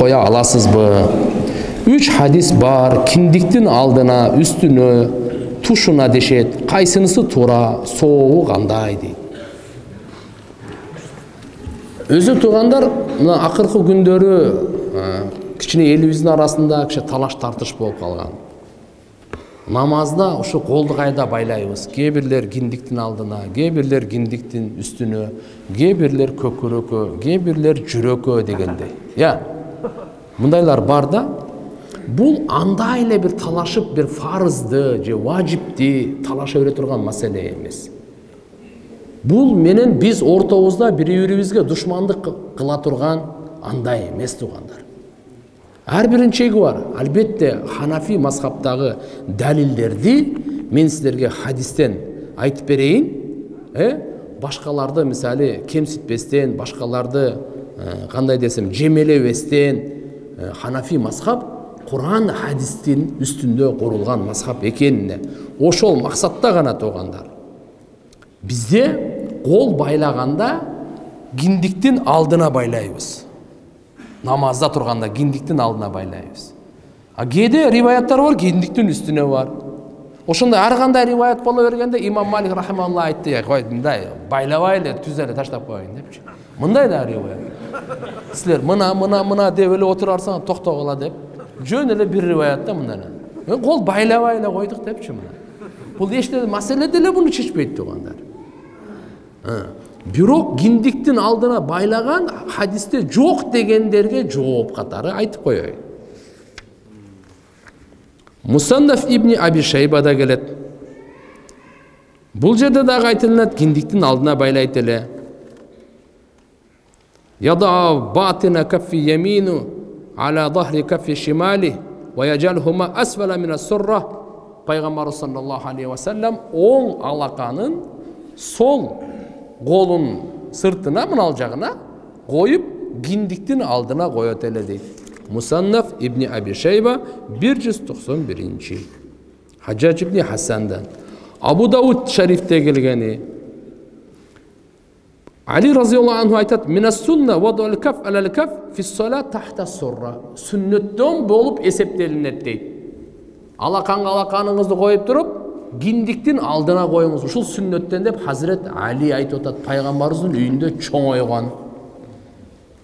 коя аласызбы? 3 хадис бар, киндиктин алдына, үстүнө, тушуна дешет. Кайсынысы туура, сообу кандай дейт. Өзү туугандар, мына акыркы күндөрү кичине элибиздин арасында кичи талаш тартыш болуп калган. Намазда ушу колду кайда байлайбыз? Кээ бирлер киндиктин алдына, кээ бирлер киндиктин үстүнө, кээ бирлер көкүрөккө, кээ бирлер жүрөккө дегендей. Мындайлар бар да. Бул андай эле бир талашып бир фарызды же важипти талаша бере турган маселе эмес. Бул менен биз ортобузда бири-бирибизге душмандык кыла турган андай эмес туугандар. Ар биринин чеги бар. Албетте Ханафи мазхабтагы далилдерди мен силерге хадистен айтып берейин. Башкаларды мисалы кемситпестен, башкаларды кандай десем жемелебестен, Ханафи мазхаб Куран хадистин үстүндө курулган мазхаб экенине ошол максатта гана туугандар. Бизде кол байлаганда киндиктин алдына байлайбыз. Намазда турганда киндиктин алдына байлайбыз. Кээде риваяттар бар, киндиктин үстүнө бар. Ошондой ар кандай риваят боло бергенде Имам Малик рахималла айтты, кой мындай байлабай эле түз эле таштап коеюн депчи. Мындай да риваят. Силер мына деп эле отурарсаңар токтогула деп. Жөн эле бир риваятта мындай. Кол байлабай эле койдук депчи мына. Бул эчтеде маселе деле буну чечпейт туугандар. Бирок киндиктин алдына байлаган хадисте жок дегендерге жооп катары айтып коеюн. Мусаннаф ибн Аби Шайбада келет. Бул жерде дагы айтылат киндиктин алдына байлайт эле. Яда батина каффи ямину ала дахри каффи шимали ва яджалхума асфала мин ас-сурра. Пайгамбар саллаллаху алейхи ва саллям оң алаканын сол колун сыртына мынал жагына коюп киндиктин алдына коет эле дейт. Мусаннаф ибн Аби Шайба 191. Хаджаж ибн Хасандан. Абу Дауд шарифте келгени. Али разияллаху анху айтат: "Минас-сунна вадул каф алал каф фис-салат тахта сурра." Сүннөттөн болуп эсептелинет дейт. Алаканга алаканыңызды коюп туруп, киндиктин алдына коюңуз. Ушул сүннөттөн деп Хазрет Али айтып атат. Пайгамбарыбыздын үйүндө чоңойгон.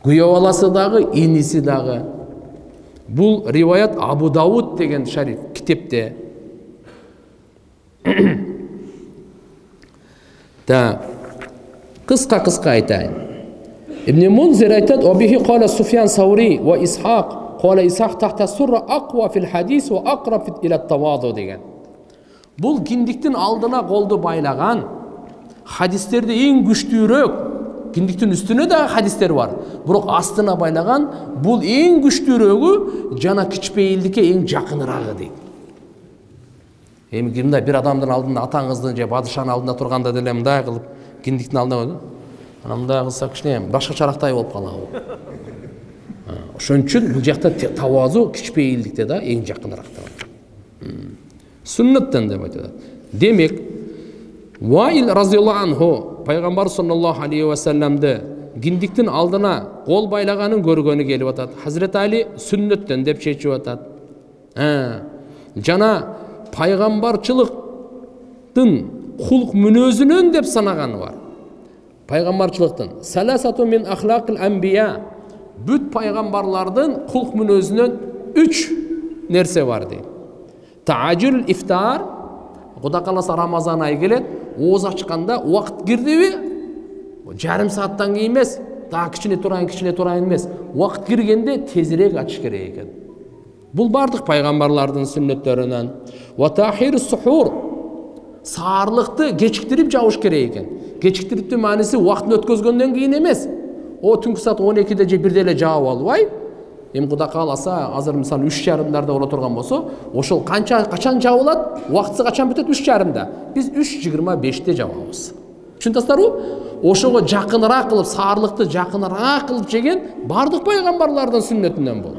Күйөө баласы дагы, иниси дагы. Бул риваят Абу Дауд деген шариф китепте. Та кыска айтайын. Ибн Мунзир айтат: "Обихи кала Суфьян Саури ва Исхак, кала Исхак тахта сурра аква фил хадис ва акраб иля таваду" деген. Бул киндиктин алдына колду байлаган хадистерде эң күчтүүрөөк. Киндиктин үстүнө да хадистер бар. Бирок астына байлаган бул эң күчтүүрөгү жана кичпейилдикке эң жакынырагы дейт. Эми кимде бир адамдын алдында атаңыздын же падышанын алдында турганда деле мындай кылып киндиктин алдына койду. Ана мындай кылсак кичине башкачарактай болуп калабы. Ошон үчүн бул жакта тавазу кичпейилдикте да эң жакыныраак турат. Сүннөттөн деп айтат. Демек, Ваил разияллаху анху пайгамбар саллаллаху алейхи ва салламды киндиктин алдына кол байлаганын көргөнү келип атат. Хазрет Али сүннөттөн деп чечип атат. Жана пайгамбарчылыктын кулк мүнөзүнөн деп санаганы бар. Пайгамбарчылыктын саласату мин ахлакил анбия. Бүт пайгамбарлардын кулк мүнөзүнөн 3 нерсе бар дейт. Таажил ифтар, Кудай кааласа Рамазан айы келет, ооз ачканда убакыт кирдиби? Жарым сааттан кийин эмес, дагы кичине турайын эмес. Убакыт киргенде тезирээк ачыш керек экен. Бул бардык пайгамбарлардын сүннөттөрүнөн. Ва тахирус сухур. Саарлыкты кечиктирип жабыш керек экен. Кечиктириптин мааниси убактын өткөзгөндөн кийин эмес. Түнкү саат 12-де же 1-де эле жаап албай, эми Кудай кааласа азыр мисалы 3:30-дарда боло турган болсо, ошол качан жабылат, убактысы качан бүтөт 3:30-да. Биз 3:25-те жабабыз. Түшүнөсүңөрбү? Ошого жакыныраак кылып, саарлыкты жакыныраак кылып жеген бардык пайгамбарлардын сүннөтүнөн бул.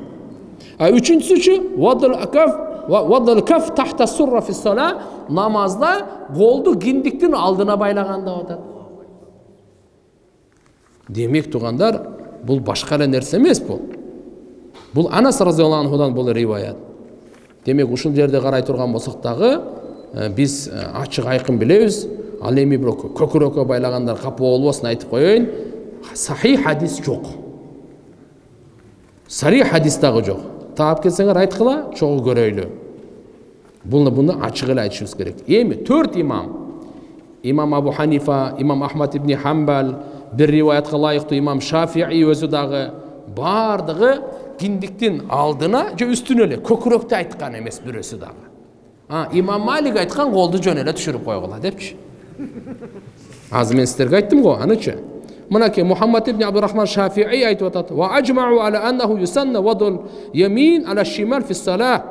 Үчүнчүсү вадул каф тахта сурра фис-сала, намазда колду киндиктин алдына байлаган деп атат. Демек тугандар, бул башка эле нерсе эмес бул. Бул Анас разияллаху анхудан бул риваят. Демек ушул жерде карай турган болсок дагы биз ачык айкын билебиз. Ал эми бир көкүрөккө байлагандар капа болбосун айтып коеюн. Сахих хадис жок. Сарих хадис дагы жок. Таап келсеңер айткыла, чогуу көрөйлү. Буну ачык эле айтышыбыз керек. Эми 4 имам. Имам Абу Ханифа, имам Ахмад ибн Хамбал, бир риваятка ылайыктуу имам Шафии өзү дагы бардыгы киндиктин алдына же үстүнө эле көкүрөктү айткан эмес бирөөсү дагы. Имам Малик айткан колду жөн эле түшүрүп койгула депчи. Азыр мен сиздерге айттым го, анычы. Мынакей Мухаммад ибн Абдурахман Шафии айтып атат: "Ва ажмау ала аннаху юсанна вадул ямин ала шимал фи салах."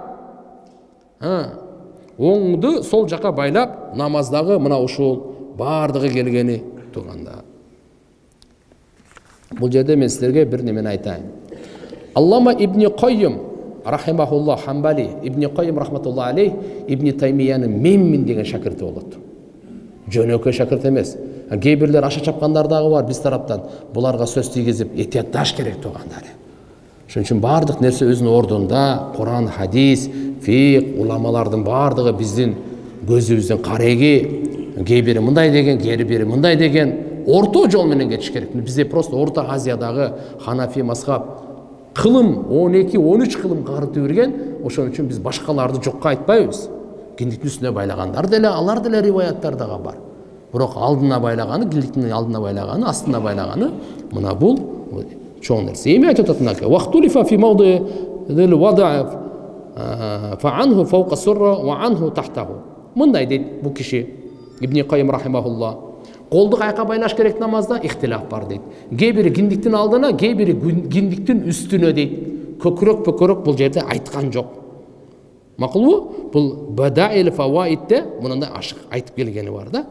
Оңду сол жака байлап намаздагы мына ушул бардыгы келгени турганда. Бул жерде мен сиздерге бир немени айтайын. Аллама ибн Каййим рахимахуллах Хамбали, ибн Каййим рахматуллаху алейх ибн Таймиянын менмин деген шакирти болот. Жөнөкөй шакирт эмес. Кээ бирлер аша чапкандар дагы бар биз тараптан. Буларга сөз тийгизип этиятташ керек тургандар. Ошон үчүн бардык нерсе өзүнүн ордунда, Куран, хадис, фик, уламалардын бардыгы биздин көзүбүздүн кареги. Кээ бири мындай деген, кээ бири мындай деген, орто жол менен кетиш керек. Бизде просто Орто Азиядагы Ханафи мазхаб кылым 12-13 кылым карыты берген. Ошон үчүн биз башкаларды жокко айтпайбыз. Киндиктин үстүнө байлагандар деле, алар деле риваяттар дагы бар. Бирок алдына байлаганы, киндиктин алдына байлаганы, астына байлаганы мына бул чоң нерсе. Эми айтып атат мынакей: "Вахтулифа фи мавди дил вада фа анху фаука сурра ва анху тахтаху." Мындай дейт бул киши Ибн Каййим рахимахуллах. Колду кайка байлаш керек намазда ихтилаф бар дейт. Кээ бири киндиктин алдына, кээ бири киндиктин үстүнө дейт. Көкүрөк бул жерде айткан жок. Макулбу? Бул Бадаил фаваидте мындай ашык айтып келгени бар да.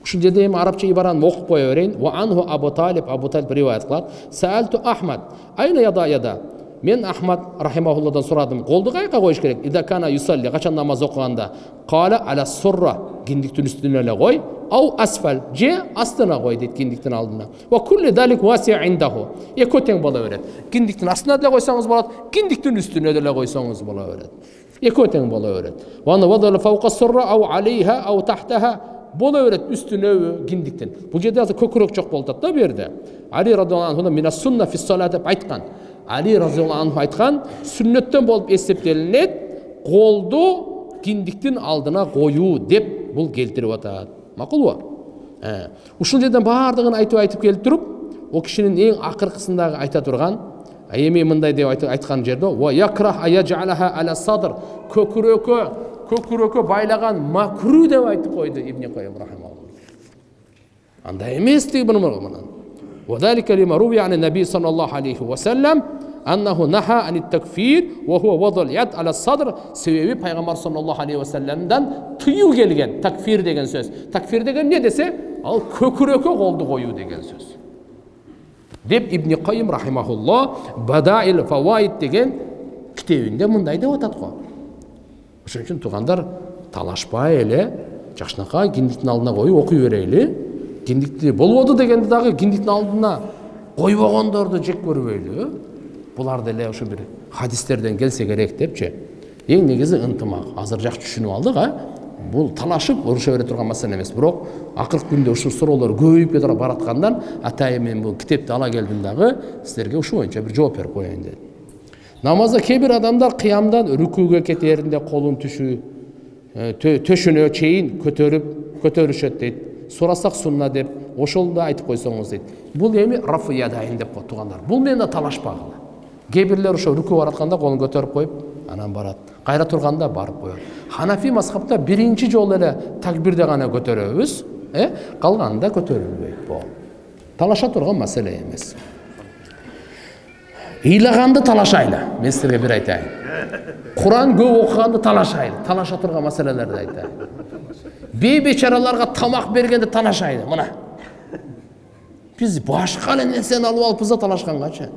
Ушул жерде эми арабча ибараны окуп кое берейин. Ва анху Абу Талиб риваят кылат. Саалту Ахмад айна яда. Мен Ахмад рахимахуллахдан сурадым. Колду кайка коюш керек? Ида кана юсалли, качан намаз окуганда? Кала ала сурра, киндиктин үстүнө эле кой. Ау асфал, же астына кой дейт киндиктин алдына. Ва кулли далик васи индаху. Экөө тең боло берет. Киндиктин астына деле койсоңуз болот, киндиктин үстүнө деле койсоңуз боло берет. Экөө тең боло берет. Ва вадала фаука сурра ау алейха ау тахтаха. Боло берет үстүнө киндиктин. Бул жерде азыр көкүрөк жок болуп атат да бу жерде. Али радhiyallahu anh мина сунна фи салат деп айткан. Али радhiyallahu anh айткан, сүннөттөн болуп эсептелинет, колду киндиктин алдына коюу деп бул келтирип атат. Макулбу? Ушул жерден бардыгын айтып келтирип, о кишинин эң акыркысындагы айта турган, эми мындай деп айткан жерде: "Ва якрах аяжалаха ала садр", көкүрөккө байлаган макру деп айтып койду Ибн Каййим рахимахуллах. Андай эмес деги мына. وذلك لما روي عن النبي صلى الله عليه وسلم أنه نهى عن التكفير وهو وضع اليد على الصدر. Sebebi Peygamber sallallahu aleyhi ve sellem'den tıyı gelgen takfir degen söz. Takfir degen ne dese? Al kökürökö koldu koyu degen söz. Dep İbn Kayyim rahimahullah Badail Fawaid degen kitebinde mınday dep atat ko. Ошон үчүн туугандар талашпай эле жакшынакай киндиктин алдына коюп окуй берели. Киндикти болбоду дегенде дагы киндиктин алдына койбогондорду жек көрбөйлү. Булар деле ошо бир хадистерден келсе керек депчи. Эң негизи ынтымак. Азыр жакшы түшүнүп алдык, Бул талашып уруша бере турган маселе эмес. Бирок акыркы күндө ушул суроолор көбөйүп кетип бараткандан атайын мен бул китепти ала келдим дагы силерге ушул боюнча бир жооп берип коеюн дедим. Намазда кээ бир адамдар кыямдан рүкүүгө кетеринде колун төшүнө чейин көтөрүшөт дейт. Сурасак сунна деп, ошол да айтып койсоңуз дейт. Бул эми рафы ядайын деп коет туугандар. Бул менен да талашпагыла. Кээ бирлер ошо рүкүү баратканда колун көтөрүп коюп, анан барат. Кайра турганда барып коет. Ханафи мазхабта биринчи жолу эле такбирде гана көтөрөбүз, калганында көтөрүлбөйт. Бул талаша турган маселе эмес. Ыйлаганды талашайлы. Мен силерге бир айтайын. Куран көп окуганды талашайлы. Талаша турган маселелерди айтайын. Бейбечараларга тамак бергенде талашайлы. Мына. Биз башка эле нерсени алып алыпбыз да талашкангачы.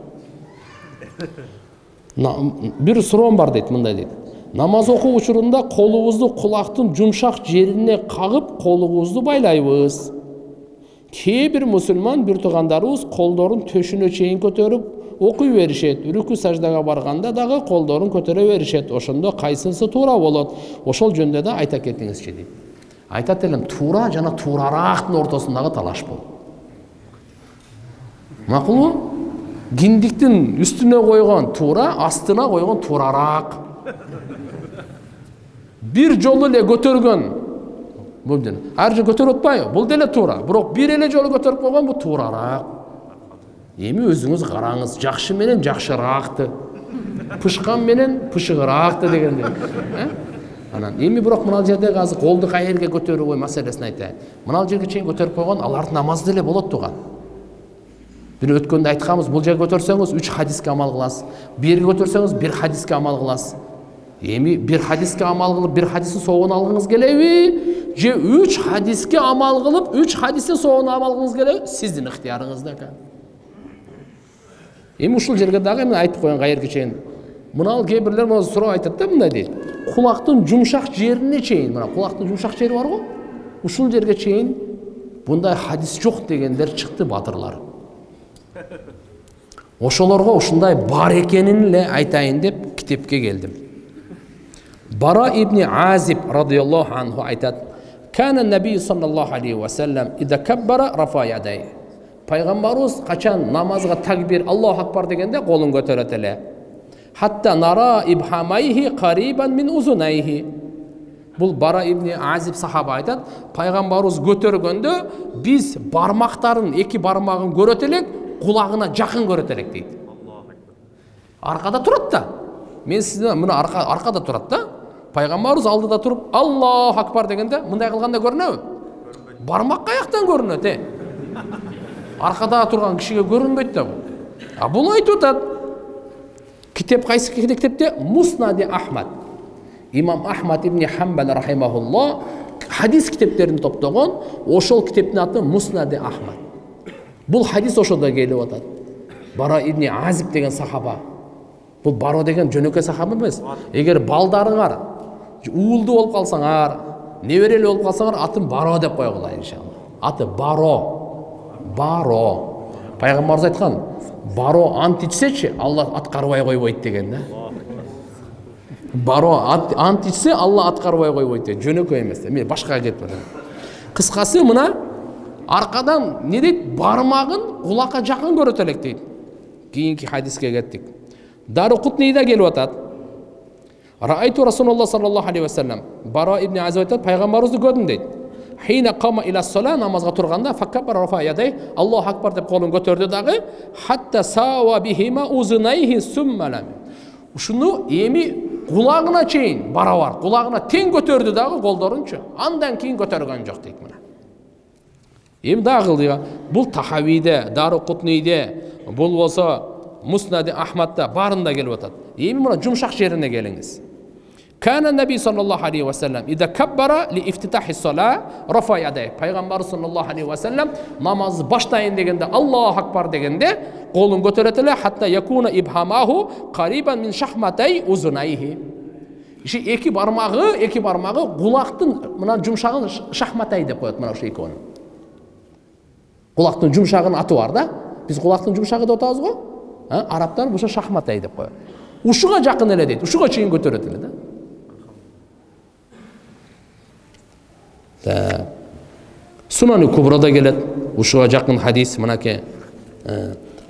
Бир суроом бар дейт, мындай дейт. Намаз окуу учурунда колубузду кулактын жумшак жерине кагып, колубузду байлайбыз. Кээ бир мусулман бир туугандарыбыз колдорун төшүнө чейин көтөрүп, окуй беришет, рүкү саждага барганда дагы колдорун көтөрө беришет. Ошондо кайсынысы туура болот? Ошол жөнүндө да айта кетиңизчи дейт. Айтат элем, туура жана туурарактын ортосундагы талаш бул. Макулбу? Киндиктин үстүнө койгон туура, астына койгон туурарак. Бир жолу эле көтөргөн. Бул жана. Ар жолу көтөрүп атпайбы? Бул деле туура. Бирок бир эле жолу көтөрүп койгон бул туурарак. Эми өзүңүз караңыз, жакшы менен жакшыраакты, пышкан менен пышыгыраакты дегенде. Анан эми бирок мына жерде азыр колду кайерге көтөрүү маселесин айтайын. Мына жерге чейин көтөрүп койгон алардын намазы деле болот туган. Бир өткөндө айтканбыз, бул жерге көтөрсөңүз 3 хадиске амал кыласыз. Берге көтөрсөңүз 1 хадиске амал кыласыз. Эми 1 хадиске амал кылып, 1 хадистин соогун алгыңыз келеби? Же 3 хадиске амал кылып, 3 хадистин соогун амал кылгыңыз келеби? Сиздин ыктыярыңызда экен. Эми ушул жерге дагы мен айтып коеюн кайерге чейин. Мына кээ бирлер мына суроо айтат да, мындай дейт. Кулактын жумшак жерине чейин, мына кулактын жумшак жери бар го? Ушул жерге чейин bunday hadis жок дегендер чыкты батырлар. Ошолорго ушундай бар экенин эле айтайын деп китепке келдим. Бара ибн Азиб радияллаху анху айтат: "Кана наби саллаллаху алейхи ва саллям ида каббара рафа ядай." Пайгамбарыбыз качан намазга такбир Аллаху акбар дегенде колун көтөрөт эле. Hatta nara ibhamayhi qariban min uzunayhi. Бул Бара ибн Азиб сахаба айтат, пайгамбарыбыз көтөргөндө биз бармактарын, эки бармагын көрөт элек, кулагына жакын көрөт элек дейт. Аркада турат да. Мен сизден мына аркада турат да. Пайгамбарыбыз алдыда туруп Аллаху акбар дегенде мындай кылганда көрүнөбү? Бармак каяктан көрүнөт, Аркада турган кишиге көрүнбөйт да бул. А бул айтып атат. Kitap kaysi kitapte Musnad-i Ahmad. İmam Ahmad ibn Hanbal rahimahullah hadis kitaplarını toplagan, oşol kitapın adı Musnad-i Ahmad. Bu hadis oşoda gelip atat. Bara ibn Azib degen sahaba. Bu Baro degen jönöke sahaba emas. Eger baldarыңар uuldu olup kalsaңар, nebereli olup kalsaңар atın Baro dep koygular inşallah. Atı Baro. Baro. Пайгамбарыбыз айткан, Баро ант ичсечи, Алла аткарбай койбойт деген да. Баро ант ичсе, Алла аткарбай койбойт деген. Жөнөкөй эмес. Мен башкага кетип барам. Кыскасы мына аркадан не дейт? Бармагын кулакка жакын көрөт элек дейт. Кийинки хадиске кеттик. Дарукутнида келип атат. Раайту Расулуллах саллаллаху алейхи ва саллям. Бара ибн Азиб айтат, пайгамбарыбызды көрдүм дейт. Хина кама ила сола, намазга турганда факкабара рафа ядай, Аллаху акбар деп колун көтөрдү дагы, хатта сава бихима узунайхи суммалам. Ушуну эми кулагына чейин барабар, кулагына тең көтөрдү дагы колдорунчу. Андан кийин көтөргөн жок дейт мына. Эми дагы кылдыга, бул Тахавиде, Дарукутниде, бул болсо Муснади Ахмадда барында келип атат. Эми мына жумшак жерине келиңиз. كان النبي صلى الله عليه وسلم إذا كبر لإفتتاح الصلاة رفع يديه. Пайгамбар صلى الله عليه وسلم намаз баштайын дегенде Аллаху акбар дегенде колун көтөрөт эле, hatta yakuna ibhamahu qariban min shahmatay uzunayhi. Иши эки бармагы кулактын мына жумшагын шахматай деп коет, мына ошо экөөнү. Кулактын жумшагынын аты бар да. Биз кулактын жумшагы деп атабыз го. Арабтар ошо шахматай деп коет. Ушуга жакын эле дейт. Ушуга чейин көтөрөт эле да. Sunani Kubra'da gelet, uşuğa jakın hadis mınake.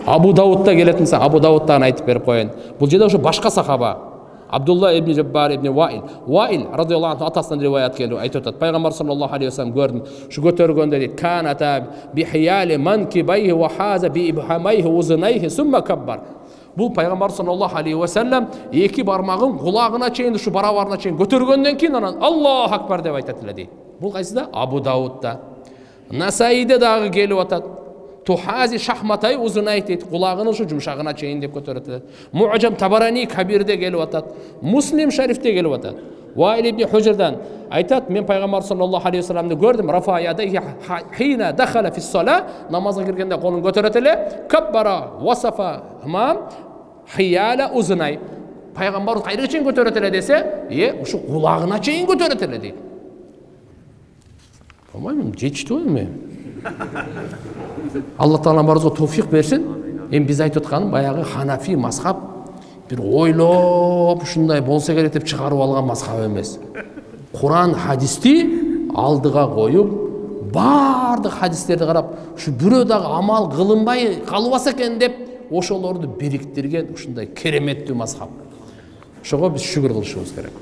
Abu Davud'da gelet misa, Abu Davud'dan aytıp berip koyun. Bul jeda uşu başka sahaba. Abdullah ibn Jabbar ibn Wa'il radıyallahu anh atasından rivayet geliyor. Aytıp atat. Peygamber sallallahu aleyhi ve sellem gördüm. Şu götörgönde deyit. Kanata bihiyali mankibayhi ve haza bi ibhamayhi uzunayhi summa kabbar. Bu Peygamber sallallahu aleyhi ve sellem iki barmağın kulağına çeyin, şu barabarına çeyin götörgönden keyin anan Allahu akbar dep aytat ele deyit. Bu kaysyda? Abu Davud'da. Nasai'de dagı gelip atat. Tuhazi şahmatay uzunay deyit. Kulağının şu jumşagına çeyin dep götörөт ele. Mu'jam Tabarani Kabir'de gelip atat. Muslim Şerif'te gelip atat. Vail ibn Hujr'dan aytat, men Peygamber sallallahu aleyhi ve sellem'de gördüm. Rafa yadayhi hina dakhala fi s-salah, namaza girgende kolun götörөт ele. Kabbara wasafa hamam hiyala uzunay. Peygamber kayırga çeyin götörөт ele dese, şu kulağına çeyin götörөт ele deyit. Tamam mı? Geçti o mu? Allah Teala barızga tevfik versin. Эми биз айтып атканым баягы Ханафи мазхаб бир ойлоп ушундай болсо керек деп чыгарып алган мазхаб эмес. Куран хадисти алдыга коюп, бардык хадистерди карап, ушу бирөө дагы амал кылынбай калбаса экен деп ошолорду бириктирген ушундай кереметтүү мазхаб. Ошого биз шүгүр кылышыбыз керек.